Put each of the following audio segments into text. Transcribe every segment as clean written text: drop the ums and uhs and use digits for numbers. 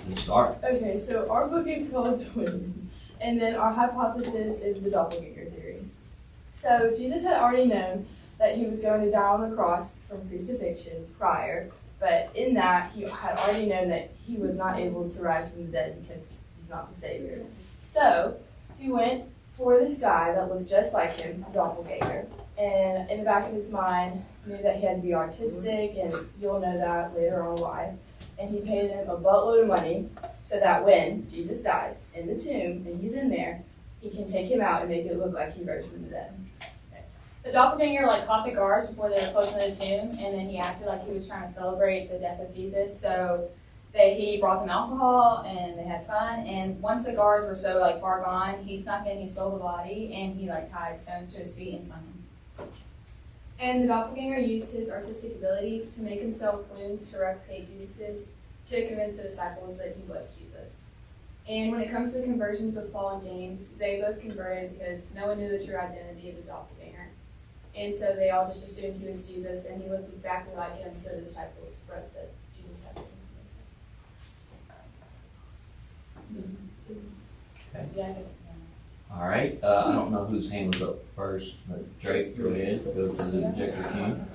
You start. Okay, so our book is called Twin, and then our hypothesis is the doppelganger theory. So Jesus had already known that he was going to die on the cross from crucifixion prior, but in that he had already known that he was not able to rise from the dead because he's not the Savior. So he went for this guy that looked just like him, a doppelganger, and in the back of his mind knew that he had to be artistic, and you'll know that later on why. And he paid him a buttload of money so that when Jesus dies in the tomb and he's in there, he can take him out and make it look like he rose from the dead. The doppelganger caught the guards before they were closing the tomb, and then he acted like he was trying to celebrate the death of Jesus. So he brought them alcohol and they had fun. And once the guards were so far gone, he snuck in, he stole the body, and he tied stones to his feet and sung him. And the doppelganger used his artistic abilities to make himself wounds to replicate Jesus's, to convince the disciples that he was Jesus. And when it comes to the conversions of Paul and James, they both converted because no one knew the true identity of the doppelganger. And so they all just assumed he was Jesus, and he looked exactly like him, so the disciples spread that Jesus had risen from the dead. Okay. Yeah. All right. I don't know whose hand was up first, but Drake, go ahead. Go to the objector king.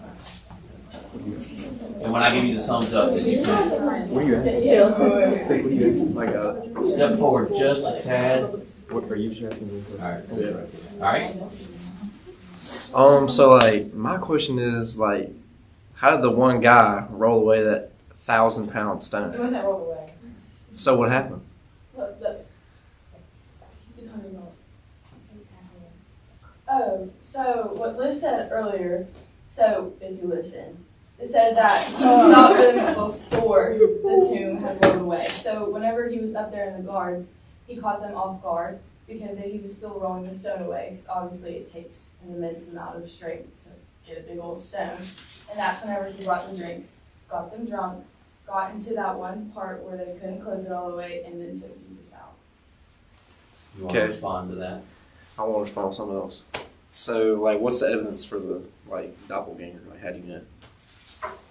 And when I give you the thumbs up, then you can What are you asking? What are you asking? My God. step forward just a tad. What are you asking me? All right. All right. So my question is how did the one guy roll away that 1,000-pound It stone? wasn't rolled away. So what happened? Look. He's talking about. Oh, so what Liz said earlier, so if you listen, it said that he stopped them before the tomb had rolled away. So whenever he was up there in the guards, he caught them off guard because he was still rolling the stone away, because obviously it takes an immense amount of strength to get a big old stone. And that's whenever he brought the drinks, got them drunk, got into that one part where they couldn't close it all the way, and then took Jesus out. You want to Okay. respond to that? I want to respond with something else. So what's the evidence for the doppelganger? How do you know?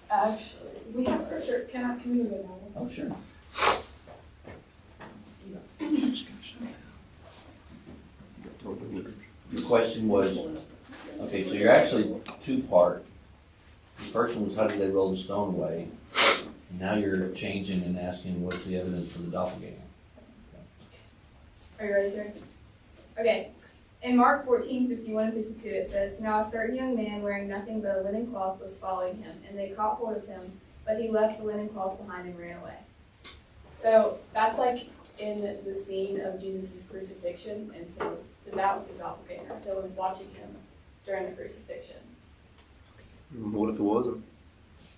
Actually, We have scripture. Can we go now? Oh, sure. Your question was, okay, so you're actually two-part. The first one was how did they roll the stone away? And now you're changing and asking what's the evidence for the doppelganger? Are you ready, sir? Okay. In Mark 14:51 and 52, it says, "Now a certain young man wearing nothing but a linen cloth was following him, and they caught hold of him, but he left the linen cloth behind and ran away." So that's in the scene of Jesus' crucifixion, and so that was the doppelganger that was watching him during the crucifixion. What if it wasn't?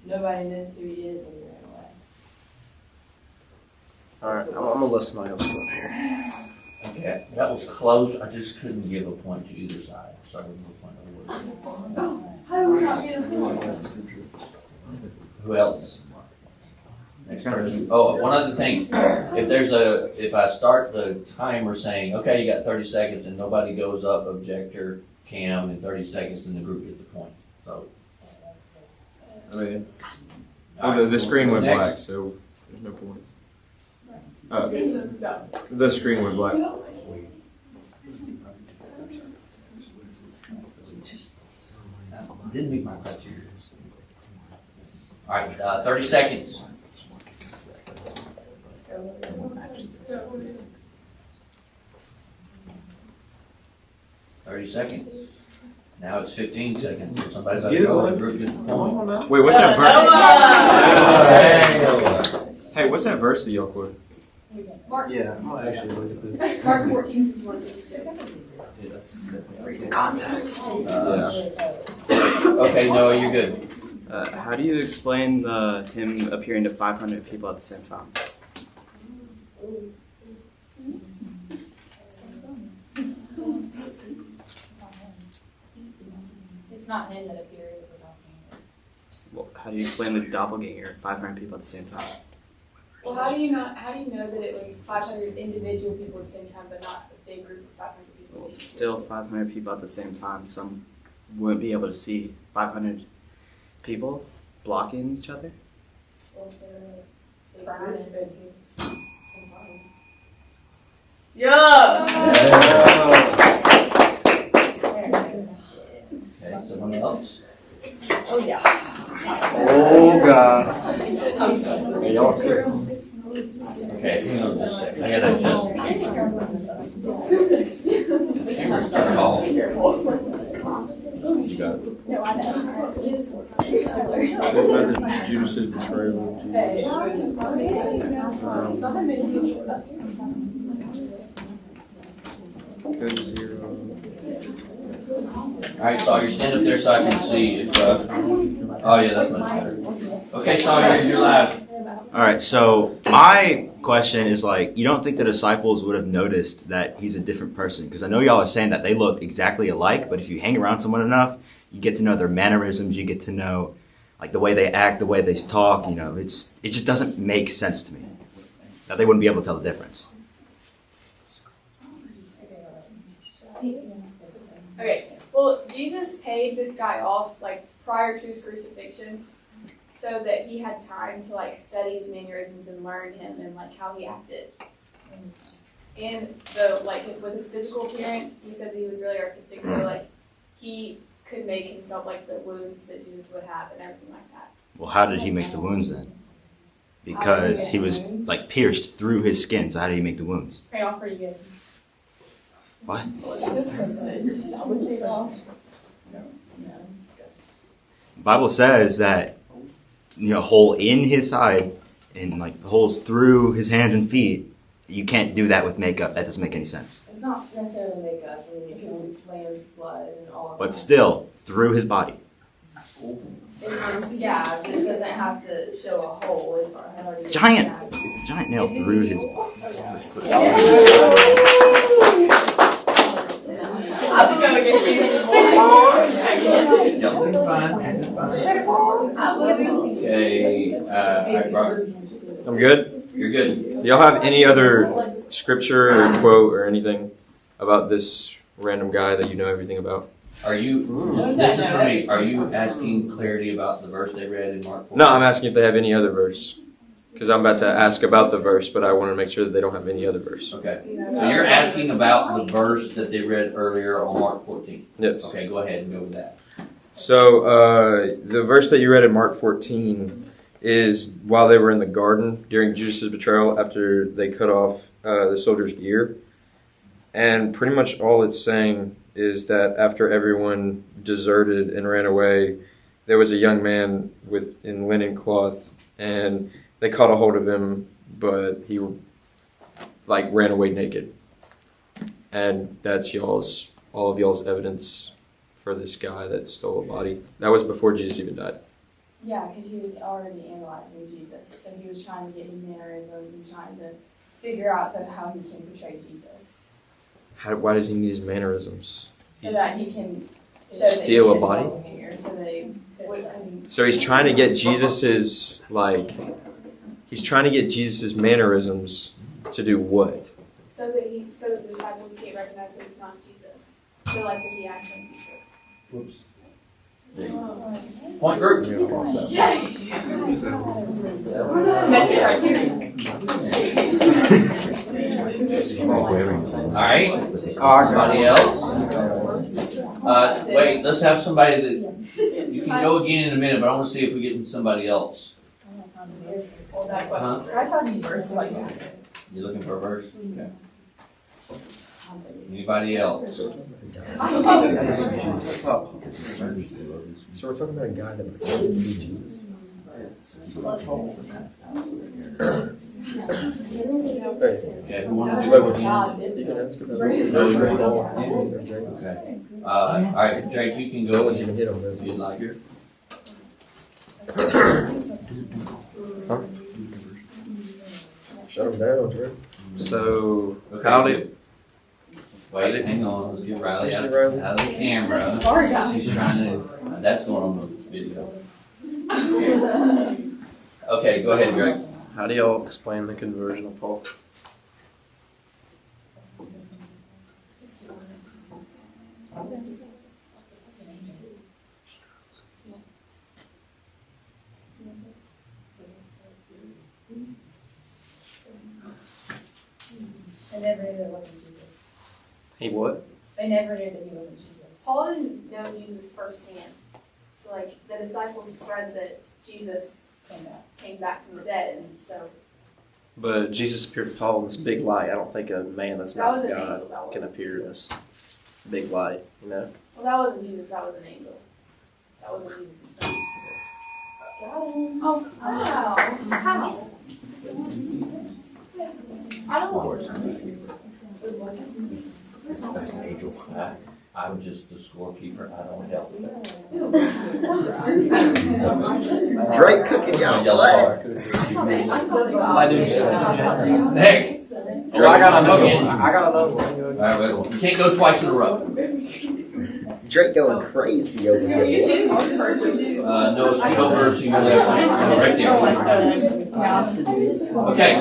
nobody knows who he is when he ran away. All right, I'm gonna let somebody else go here. Okay, that was close. I just couldn't give a point to either side, so I would no point award. How do we not get a point? Who else? Next person. Oh, one other thing. If I start the timer saying, okay, you got 30 seconds and nobody goes up, objector, cam, in 30 seconds, then the group gets the point. So. The screen went Next. black, so there's no points. The screen went black. Didn't meet my criteria. All right, 30 seconds. Now it's 15 seconds. So somebody's got to go. The group gets the point. Wait, what's that verse? Hey, what's that verse that y'all quoted? Mark, Yeah, I'm gonna actually look at this. Mark 14:51-52. Yeah, that's read the context. Okay, Noah, you're good. How do you explain him appearing to 500 people at the same time? It's not him that appeared, it was a doppelganger. Well, how do you explain the doppelganger, 500 people at the same time? Well, how do you know that it was 500 individual people at the same time, but not a big group of 500 people? Well, still 500 people at the same time. Some wouldn't be able to see 500 people blocking each other. Well, they're Yeah. Okay, someone else? Oh God. Okay, hang on just a second. I gotta adjust the camera's not tall. You got it. Judas's betrayal of Jesus. Alright, Sawyer, stand up there so I can see if, oh yeah, that's much better. Okay, Sawyer, you're live. All right, so my question is like, you don't think the disciples would have noticed that he's a different person? Because I know y'all are saying that they look exactly alike, but if you hang around someone enough, you get to know their mannerisms, you get to know like the way they act, the way they talk, you know, it just doesn't make sense to me that they wouldn't be able to tell the difference. Okay, well, Jesus paid this guy off like prior to his crucifixion, so that he had time to like study his mannerisms and learn him and like how he acted. And the like with his physical appearance, he said that he was really artistic, so like he could make himself like the wounds that Jesus would have and everything like that. Well, how did he make the wounds then? Because he was like pierced through his skin, so how did he make the wounds? Paid off pretty good. What? I would say off. The Bible says that, you know, hole in his side and like holes through his hands and feet. You can't do that with makeup. That doesn't make any sense. It's not necessarily makeup. I mean, it can lamb's blood and all of that. But still, through his body. Yeah, it doesn't have to show a hole. It already Giant! It's a giant nail through his body. I was going to get you. Y'all doing fine. Okay, alright, Robert, I'm good. you're good. Do y'all have any other scripture or quote or anything about this random guy that you know everything about? Are you, this is for me, are you asking clarity about the verse they read in Mark 4? No, I'm asking if they have any other verse. Because I'm about to ask about the verse, but I want to make sure that they don't have any other verse. Okay, so you're asking about the verse that they read earlier on Mark 14? Yes. Okay, go ahead and go with that. So the verse that you read in Mark 14 is while they were in the garden during Judas' betrayal after they cut off the soldier's ear. And pretty much all it's saying is that after everyone deserted and ran away, there was a young man in linen cloth, and they caught a hold of him, but he like ran away naked. And that's all of y'all's evidence for this guy that stole a body. That was before Jesus even died. Yeah, because he was already analyzing Jesus, so he was trying to get his mannerisms and trying to figure out how he can portray Jesus, Why does he need his mannerisms? so that he can show Steal that a body? So they wouldn't. So he's trying to get Jesus's mannerisms to do what? So that the disciples can't recognize that it's not Jesus. So like that he actually Jesus. Whoops. Point group. Met the criteria. Alright, anybody else? Wait, let's have somebody that, you can go again in a minute, but I want to see if we get somebody else. Huh? You looking for a verse? Okay. Anybody else? So we're talking about a guy that was to be Jesus. Yeah, who wanted to do You can ask about Okay. Alright, Jake, you can go once you if can hit on those. you'd like. Shut him down, Drew. So, Okay, how good. did... Wait, hang on, let's get Riley Seriously, out Riley? of the camera. She's trying to, that's going on the video. Okay, go ahead, Greg. How do y'all explain the conversion of Paul? They never knew that it wasn't Jesus. He what? They never knew that he wasn't Jesus. Paul didn't know Jesus firsthand. So like the disciples spread that Jesus came back from the dead, and so But Jesus appeared to Paul in this big light. I don't think a man that's that not was an God angel. That can wasn't appear in Jesus. this big light, you know? Well, that wasn't Jesus. That was an angel. That wasn't Jesus himself. Got him. Oh wow! How? I don't That's an angel. I'm just the scorekeeper. I don't help. Drake cooking y'all Yellow blood. car. Next. I got another one. All right, wait, you can't go twice in a row. Drake going crazy over here. No, scoot over to your left, right there. Okay,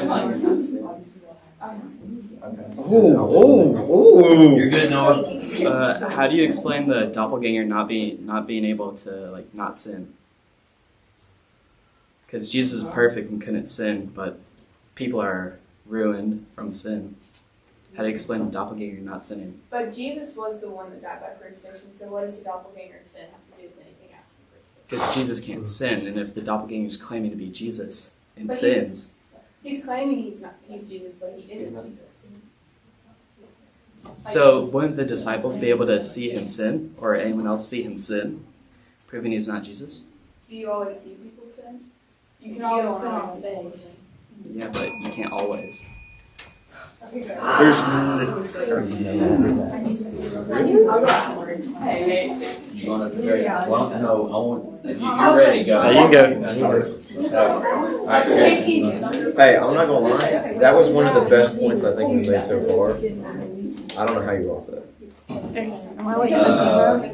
you're good, Noah. How do you explain the doppelganger not being able to like not sin? Because Jesus is perfect and couldn't sin, but people are ruined from sin. How do you explain the doppelganger not sinning? But Jesus was the one that died by crucifixion. So what does the doppelganger's sin have to do with anything after the crucifixion? Because Jesus can't sin, and if the doppelganger is claiming to be Jesus and But sins, He's claiming he's Jesus, but he isn't Jesus. so wouldn't the disciples be able to see him sin, or anyone else see him sin, proving he's not Jesus? Do you always see people sin? You can You always don't put on know. his face. Yeah, but you can't always. You gonna, well, no, I want, if you're ready, go. You can go. All right, okay. Hey, I'm not gonna lie. That was one of the best points I think we've made so far. I don't know how you all said.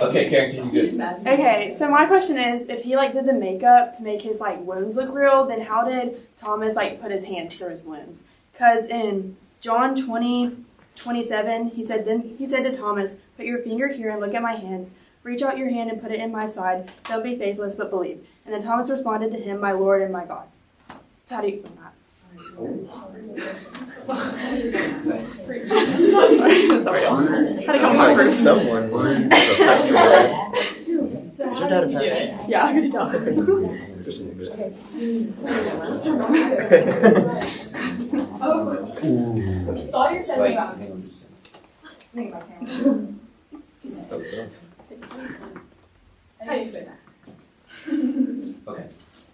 Okay, Carrington, you good? Okay, so my question is, if he like did the makeup to make his like wounds look real, then how did Thomas like put his hands through his wounds? Because in John 20:27, he said to Thomas, "Put your finger here and look at my hands. Reach out your hand and put it in my side. Don't be faithless, but believe." And then Thomas responded to him, "My Lord and my God." So how do you explain that? Sorry, y'all. How to come up first? Someone. Is your dad a pastor? Yeah, I'm gonna talk. Just a little bit. Sawyer said Wait. about How do you explain that?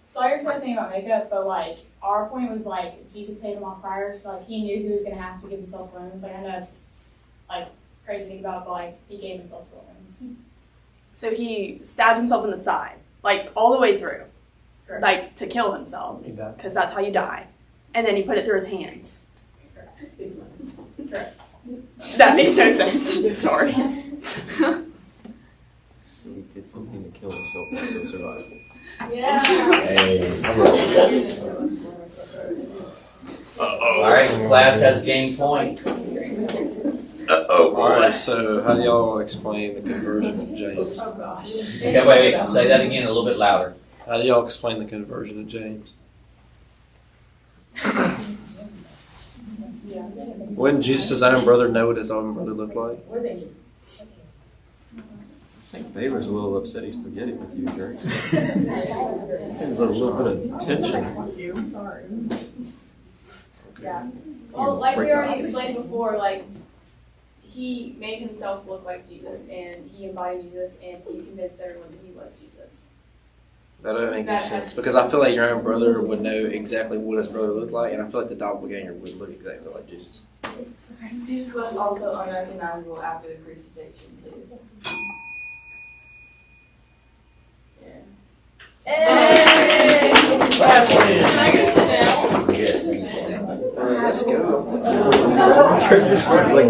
Sawyer said a thing about makeup, but like our point was like Jesus paid him off prior, so like he knew he was gonna have to give himself wounds. Like I know it's like crazy to think about, but like he gave himself the wounds. So he stabbed himself in the side, like all the way through, Correct. like to kill himself, because that's how you die. And then he put it through his hands. Correct. That makes no sense. Sorry. So he did something to kill himself and still survive. Yeah. All right, class has gained point. All right, so how do y'all explain the conversion of James? Oh gosh. Okay, wait, say that again a little bit louder. How do y'all explain the conversion of James? Wouldn't Jesus' own brother know what his own brother looked like? I think Baylor's a little upset he's spaghetti with you, Drake. There's a little bit of tension. Yeah. Well, like we already explained before, like he made himself look like Jesus, and he embodied Jesus, and he convinced everyone that he was Jesus. That doesn't make any sense because I feel like your own brother would know exactly what his brother looked like, and I feel like the doppelganger would look exactly like Jesus. Jesus was also unrecognizable after the crucifixion too. Yeah. Hey! Class Can I go sit down? Yes. Let's go. Drake just looks like a